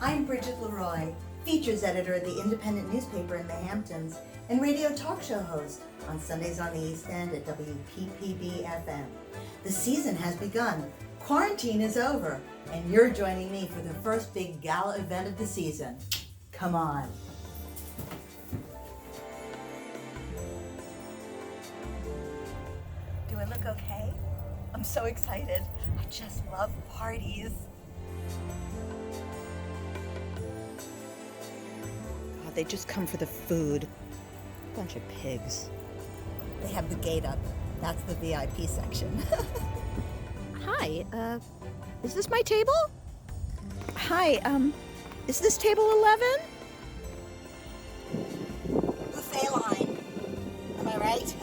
I'm Bridget Leroy, features editor of the independent newspaper in the Hamptons and radio talk show host on Sundays on the East End at WPPB-FM. The season has begun, quarantine is over, and you're joining me for the first big gala event of the season. Come on. Do I look okay? I'm so excited. I just love parties. God, they just come for the food. Bunch of pigs. They have the gate up. That's the VIP section. Hi, is this my table? Hi, is this table 11? Buffet line. Am I right?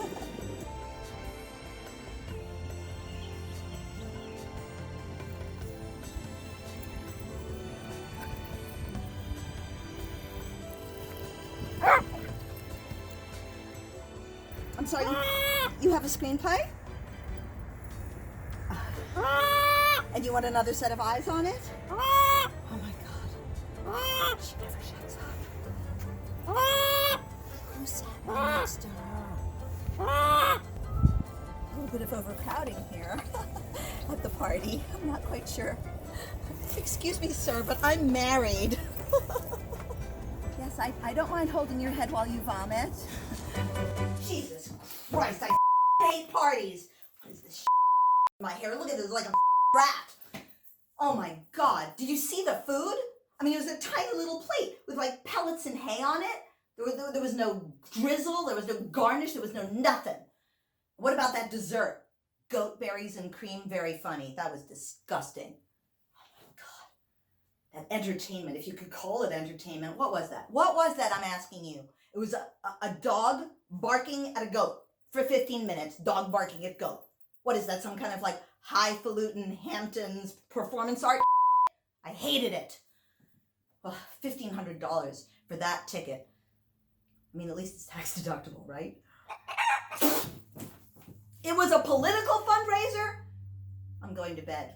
I'm sorry, you have a screenplay? And you want another set of eyes on it? Oh my God. She never shuts up. Who sat next to her? A little bit of overcrowding here at the party. I'm not quite sure. Excuse me, sir, but I'm married. Yes, I don't mind holding your head while you vomit. Jesus Christ, I hate parties. What is this in my hair? Look at this, like a rat. Oh my God, did you see the food? I mean, it was a tiny little plate with like pellets and hay on it. There was no drizzle, there was no garnish, there was no nothing. What about that dessert? Goat berries and cream, very funny. That was disgusting. Oh my God. That entertainment, if you could call it entertainment, what was that? What was that, I'm asking you? It was a dog barking at a goat for 15 minutes, dog barking at goat. What is that, some kind of like highfalutin Hamptons performance art? I hated it. Well, $1,500 for that ticket. I mean, at least it's tax deductible, right? It was a political fundraiser? I'm going to bed.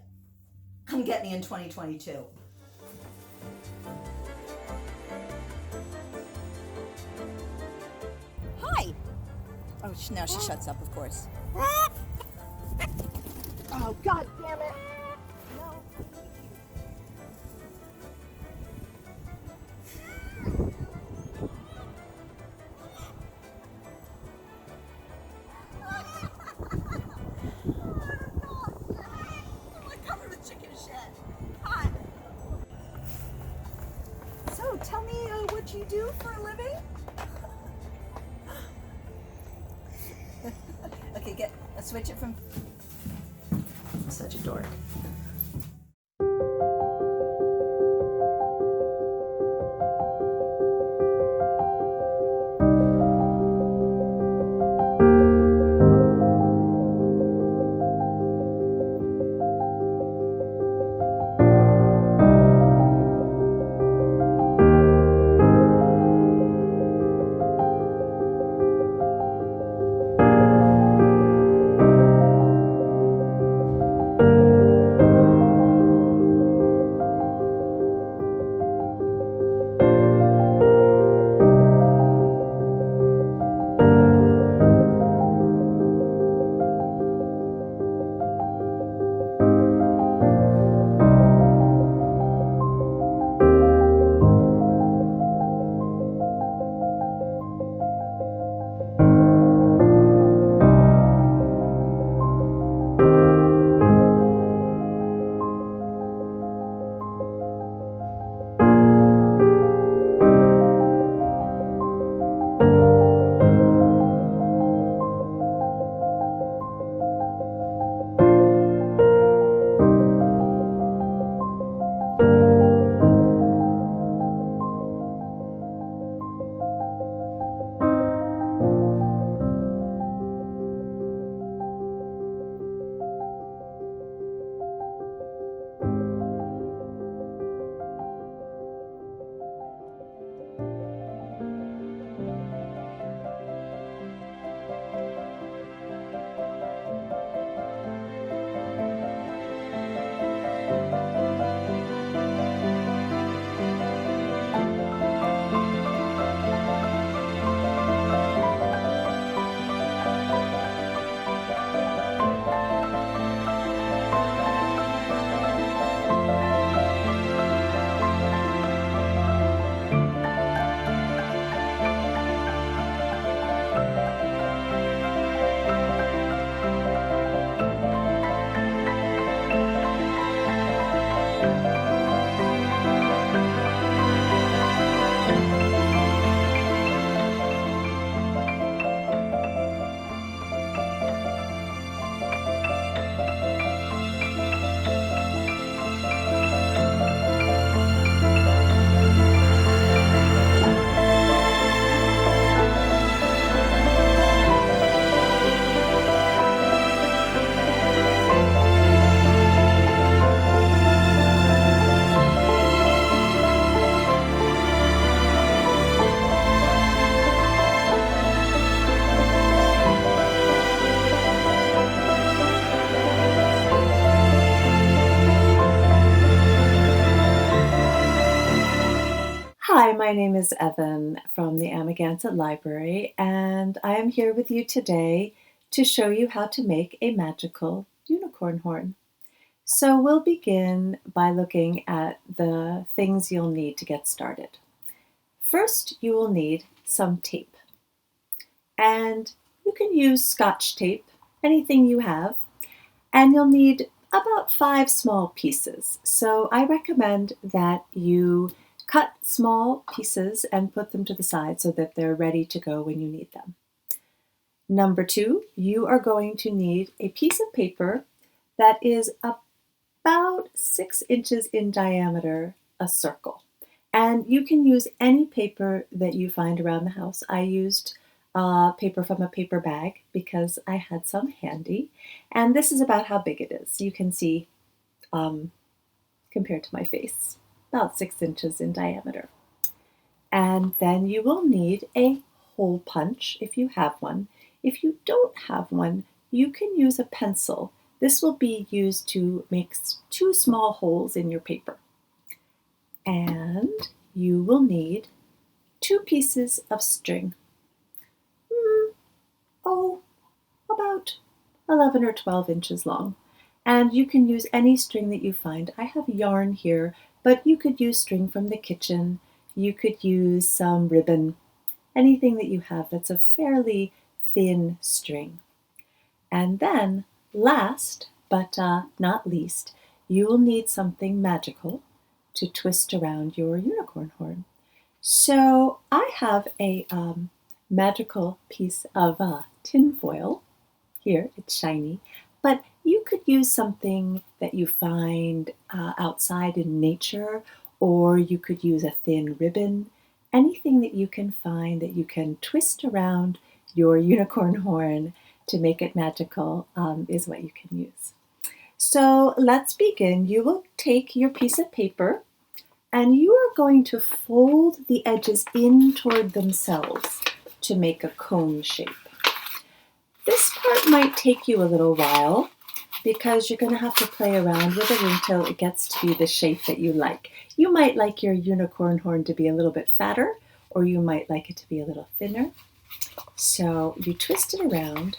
Come get me in 2022. Hi. Oh, now she shuts up, of course. Oh, God damn it. No. Covered with chicken shit. Hi. So, tell me what you do for a living? Okay, let's switch it from... I'm such a dork. Hi, my name is Evan from the Amagansett Library, and I am here with you today to show you how to make a magical unicorn horn. So we'll begin by looking at the things you'll need to get started. First, you will need some tape, and you can use Scotch tape, anything you have, and you'll need about 5 small pieces. So I recommend that you cut small pieces and put them to the side so that they're ready to go when you need them. Number 2, you are going to need a piece of paper that is about 6 inches in diameter, a circle. And you can use any paper that you find around the house. I used paper from a paper bag because I had some handy. And this is about how big it is. You can see compared to my face, about 6 inches in diameter. And then you will need a hole punch if you have one. If you don't have one, you can use a pencil. This will be used to make 2 small holes in your paper. And you will need 2 pieces of string. About 11 or 12 inches long. And you can use any string that you find. I have yarn here, but you could use string from the kitchen. You could use some ribbon, anything that you have that's a fairly thin string. And then, last but not least, you will need something magical to twist around your unicorn horn. So I have a magical piece of tin foil. Here, it's shiny, but you could use something that you find outside in nature, or you could use a thin ribbon. Anything that you can find that you can twist around your unicorn horn to make it magical is what you can use. So let's begin. You will take your piece of paper and you are going to fold the edges in toward themselves to make a cone shape. This part might take you a little while because you're going to have to play around with it until it gets to be the shape that you like. You might like your unicorn horn to be a little bit fatter, or you might like it to be a little thinner. So you twist it around,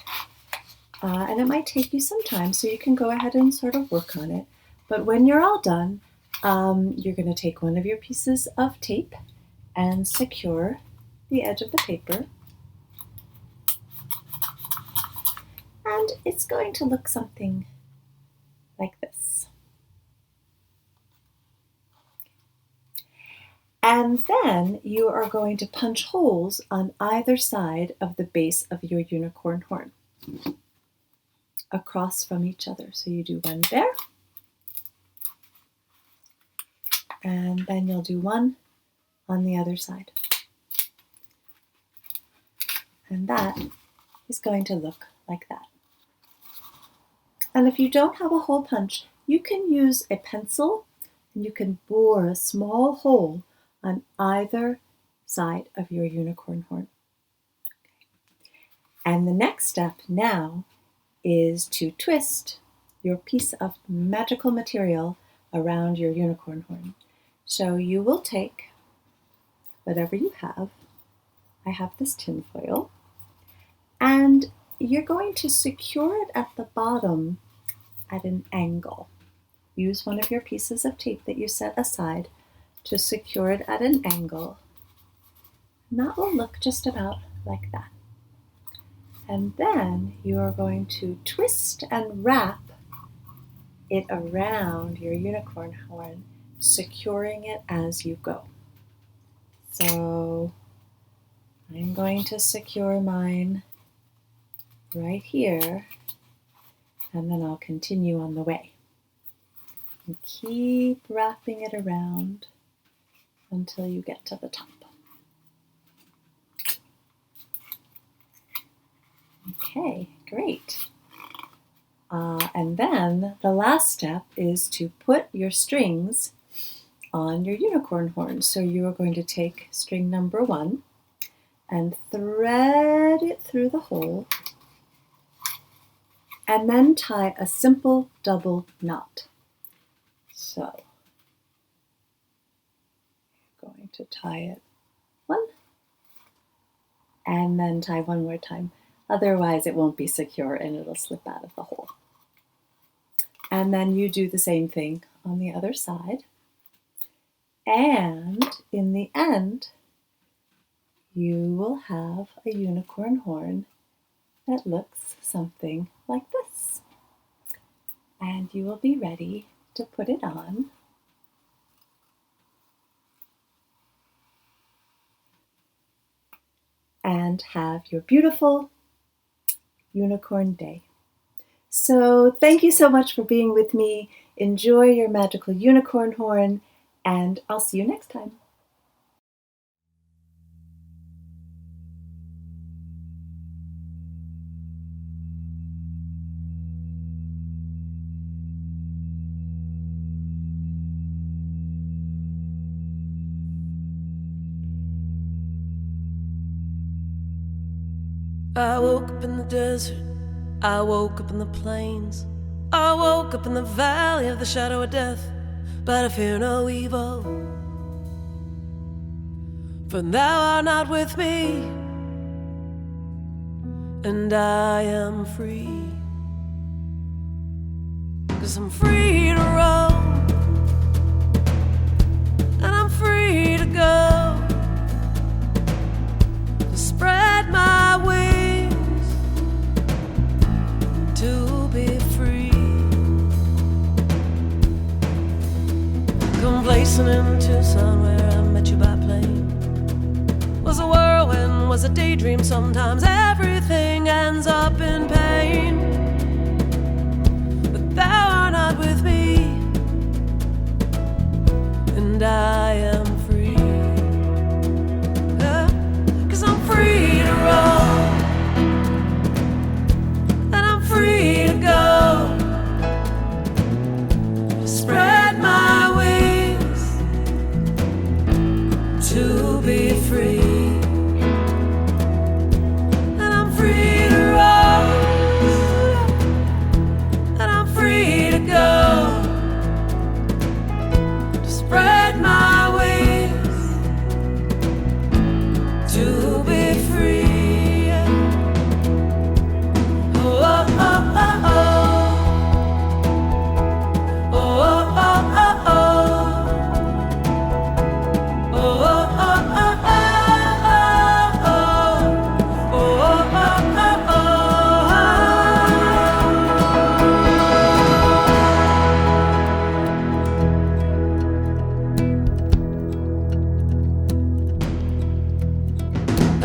and it might take you some time, so you can go ahead and sort of work on it. But when you're all done, you're going to take one of your pieces of tape and secure the edge of the paper. And it's going to look something like this. And then you are going to punch holes on either side of the base of your unicorn horn, across from each other. So you do one there, and then you'll do one on the other side. And that is going to look like that. And if you don't have a hole punch, you can use a pencil and you can bore a small hole on either side of your unicorn horn. And the next step now is to twist your piece of magical material around your unicorn horn. So you will take whatever you have. I have this tin foil. And you're going to secure it at the bottom at an angle. Use one of your pieces of tape that you set aside to secure it at an angle. And that will look just about like that. And then you are going to twist and wrap it around your unicorn horn, securing it as you go. So I'm going to secure mine right here, and then I'll continue on the way. And keep wrapping it around until you get to the top. Okay, great. And then the last step is to put your strings on your unicorn horn. So you are going to take string number 1 and thread it through the hole, and then tie a simple double knot. So going to tie it 1 and then tie 1 more time. Otherwise it won't be secure and it'll slip out of the hole. And then you do the same thing on the other side. And in the end, you will have a unicorn horn that looks something like this. And you will be ready to put it on. And have your beautiful unicorn day. So thank you so much for being with me. Enjoy your magical unicorn horn, and I'll see you next time. I woke up in the desert, I woke up in the plains, I woke up in the valley of the shadow of death, but I fear no evil, for thou art not with me, and I am free, 'cause I'm free to roam, and I'm free to go, to spread my wings, to be free. Complacent in Tucson where I met you by plane. Was a whirlwind, was a daydream. Sometimes everything ends up in pain, but thou art not with me, and I am free. 'Cause I'm free to roam, free to go, to spread my wings, to be free. And I'm free to roam, and I'm free to go, to spread my wings, to be free.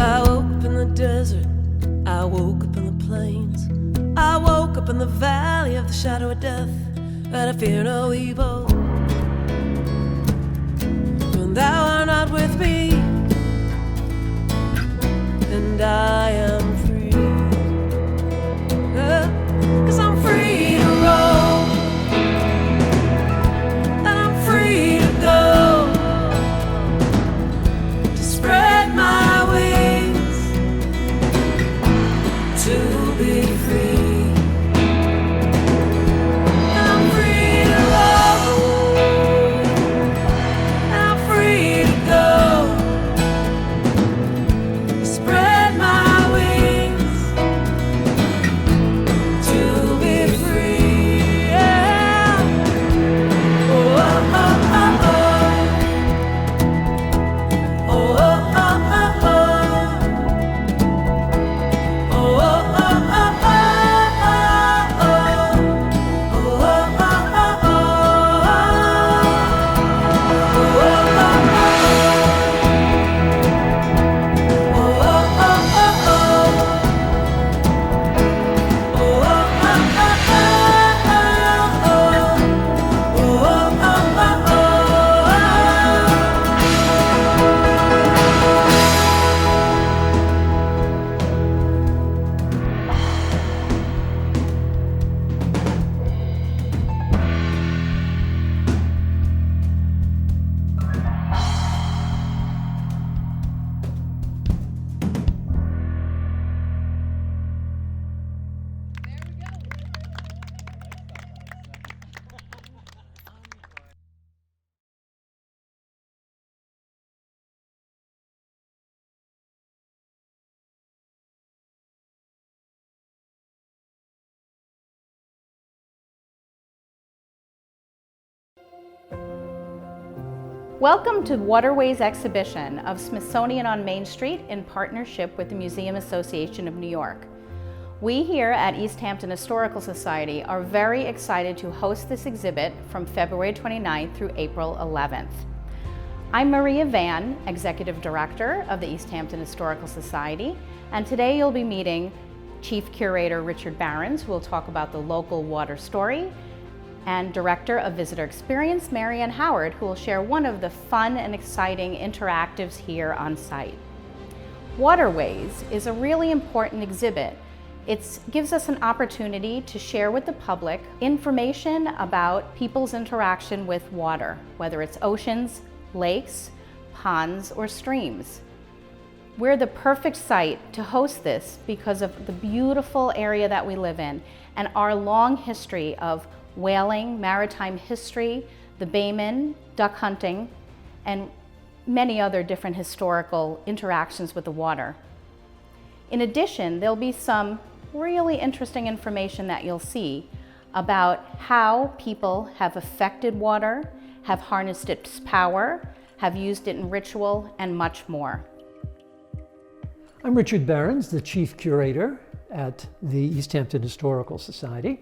I woke up in the desert, I woke up in the plains, I woke up in the valley of the shadow of death, but I fear no evil, when thou art not with me, and I am free. 'Cause I'm free to roam, and I'm free to go, to spread my wings, to be free. And I'm free to roam, Welcome to Waterways exhibition of Smithsonian on Main Street in partnership with the Museum Association of New York. We here at East Hampton Historical Society are very excited to host this exhibit from February 29th through April 11th. I'm Maria Van, Executive Director of the East Hampton Historical Society, and today you'll be meeting Chief Curator Richard Barons, who will talk about the local water story, and Director of Visitor Experience, Marianne Howard, who will share one of the fun and exciting interactives here on site. Waterways is a really important exhibit. It gives us an opportunity to share with the public information about people's interaction with water, whether it's oceans, lakes, ponds, or streams. We're the perfect site to host this because of the beautiful area that we live in and our long history of whaling, maritime history, the Bayman, duck hunting, and many other different historical interactions with the water. In addition, there'll be some really interesting information that you'll see about how people have affected water, have harnessed its power, have used it in ritual, and much more. I'm Richard Barons, the Chief Curator at the East Hampton Historical Society.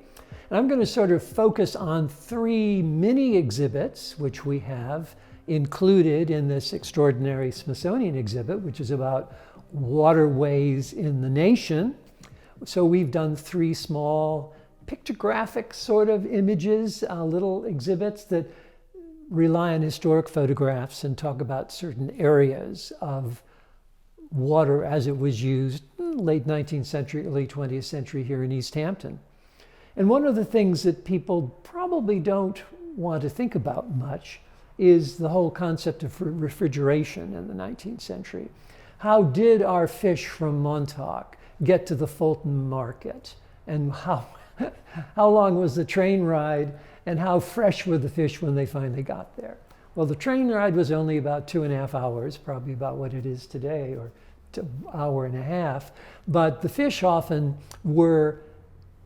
And I'm going to sort of focus on three mini exhibits which we have included in this extraordinary Smithsonian exhibit, which is about waterways in the nation. So we've done three small pictographic sort of images, little exhibits that rely on historic photographs and talk about certain areas of water as it was used late 19th century, early 20th century here in East Hampton. And one of the things that people probably don't want to think about much is the whole concept of refrigeration in the 19th century. How did our fish from Montauk get to the Fulton market? And how long was the train ride, and how fresh were the fish when they finally got there? Well, the train ride was only about 2.5 hours, probably about what it is today, or an hour and a half. But the fish often were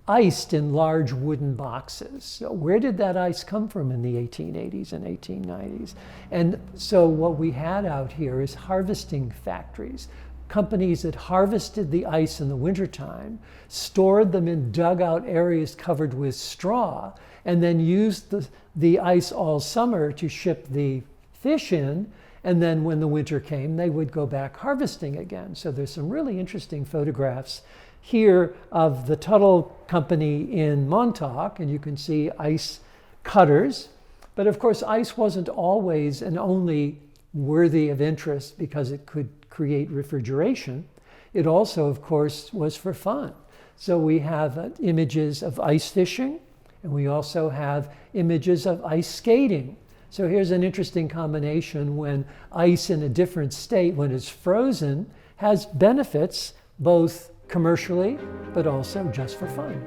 iced in large wooden boxes. So where did that ice come from in the 1880s and 1890s? And so what we had out here is harvesting factories, companies that harvested the ice in the wintertime, stored them in dugout areas covered with straw, and then used the ice all summer to ship the fish in. And then when the winter came, they would go back harvesting again. So there's some really interesting photographs here of the Tuttle Company in Montauk, and you can see ice cutters. But of course, ice wasn't always and only worthy of interest because it could create refrigeration. It also, of course, was for fun. So we have images of ice fishing, and we also have images of ice skating. So here's an interesting combination when ice in a different state, when it's frozen, has benefits both commercially, but also just for fun.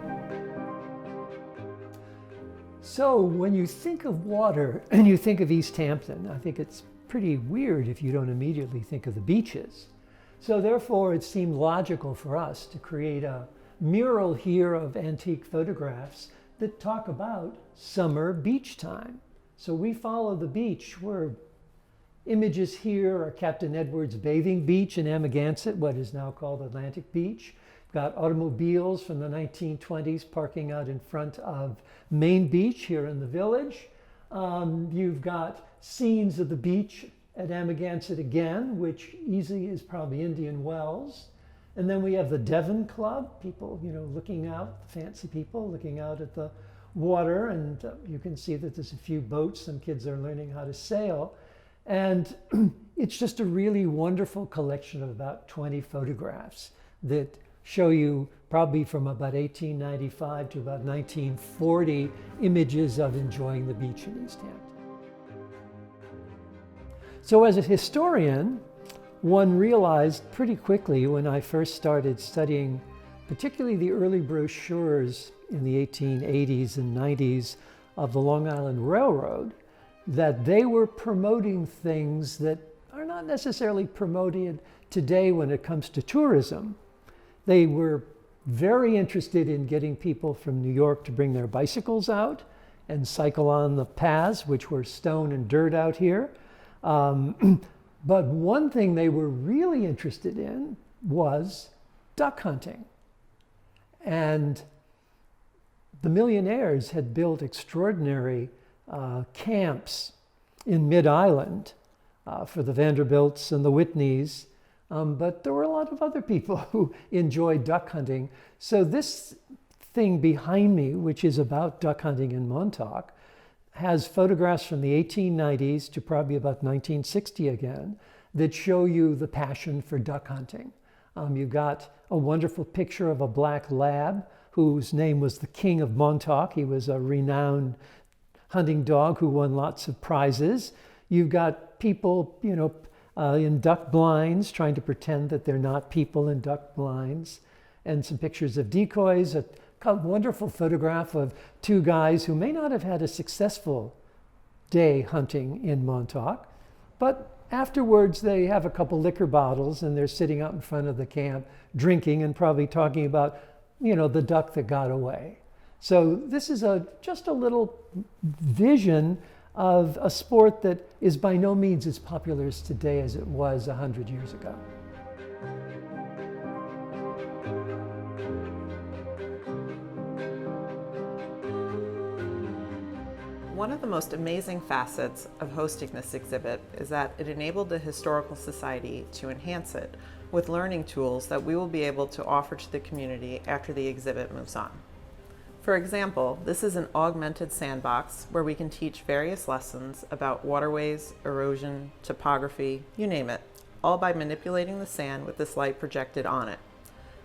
So when you think of water and you think of East Hampton, I think it's pretty weird if you don't immediately think of the beaches. So therefore, it seemed logical for us to create a mural here of antique photographs that talk about summer beach time. So we follow the beach where images here are Captain Edwards Bathing Beach in Amagansett, what is now called Atlantic Beach. Got automobiles from the 1920s parking out in front of Main Beach here in the village. You've got scenes of the beach at Amagansett again, which easy is probably Indian Wells. And then we have the Devon Club, people, looking out, fancy people looking out at the water, and you can see that there's a few boats, some kids are learning how to sail. And it's just a really wonderful collection of about 20 photographs that show you probably from about 1895 to about 1940 images of enjoying the beach in East Hampton. So as a historian, one realized pretty quickly when I first started studying particularly the early brochures in the 1880s and 90s of the Long Island Railroad, that they were promoting things that are not necessarily promoted today when it comes to tourism. They were very interested in getting people from New York to bring their bicycles out and cycle on the paths, which were stone and dirt out here. But one thing they were really interested in was duck hunting. And the millionaires had built extraordinary camps in Mid-Island for the Vanderbilts and the Whitneys. But there were a lot of other people who enjoyed duck hunting. So this thing behind me, which is about duck hunting in Montauk, has photographs from the 1890s to probably about 1960 again that show you the passion for duck hunting. You've got a wonderful picture of a black lab whose name was the King of Montauk. He was a renowned hunting dog who won lots of prizes. You've got people, in duck blinds trying to pretend that they're not people in duck blinds, and some pictures of decoys. A wonderful photograph of two guys who may not have had a successful day hunting in Montauk, but afterwards they have a couple liquor bottles and they're sitting out in front of the camp drinking and probably talking about, the duck that got away. So this is just a little vision of a sport that is by no means as popular as today as it was 100 years ago. One of the most amazing facets of hosting this exhibit is that it enabled the Historical Society to enhance it with learning tools that we will be able to offer to the community after the exhibit moves on. For example, this is an augmented sandbox where we can teach various lessons about waterways, erosion, topography, you name it, all by manipulating the sand with this light projected on it.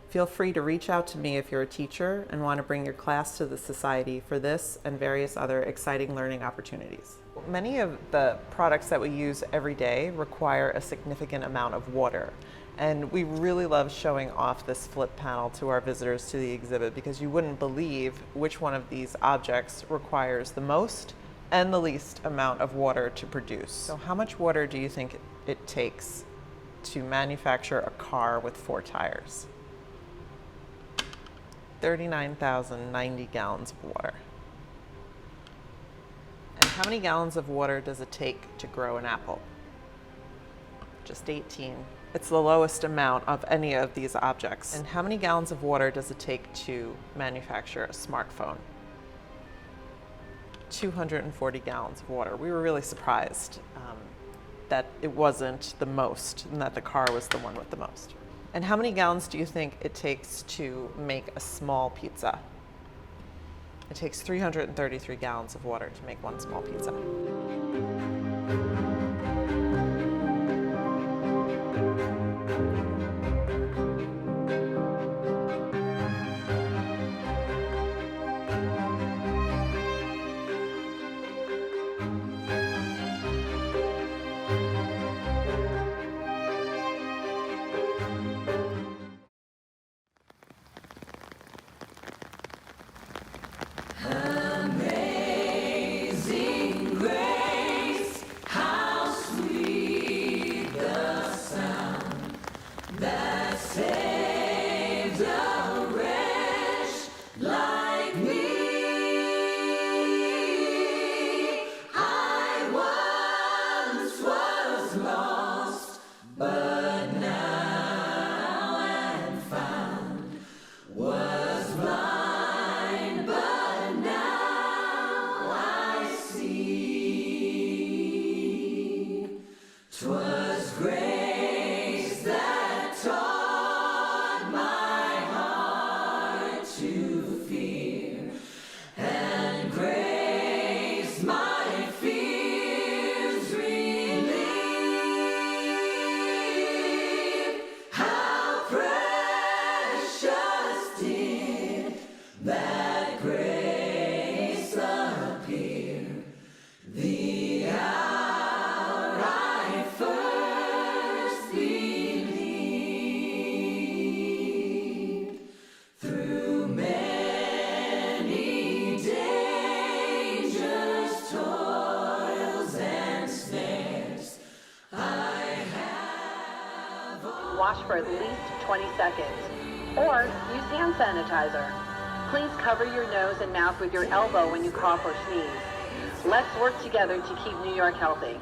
Feel free to reach out to me if you're a teacher and want to bring your class to the Society for this and various other exciting learning opportunities. Many of the products that we use every day require a significant amount of water. And we really love showing off this flip panel to our visitors to the exhibit because you wouldn't believe which one of these objects requires the most and the least amount of water to produce. So how much water do you think it takes to manufacture a car with 4 tires? 39,090 gallons of water. And how many gallons of water does it take to grow an apple? Just 18. It's the lowest amount of any of these objects. And how many gallons of water does it take to manufacture a smartphone? 240 gallons of water. We were really surprised that it wasn't the most and that the car was the one with the most. And how many gallons do you think it takes to make a small pizza? It takes 333 gallons of water to make one small pizza. Wash for at least 20 seconds, or use hand sanitizer. Please cover your nose and mouth with your elbow when you cough or sneeze. Let's work together to keep New York healthy.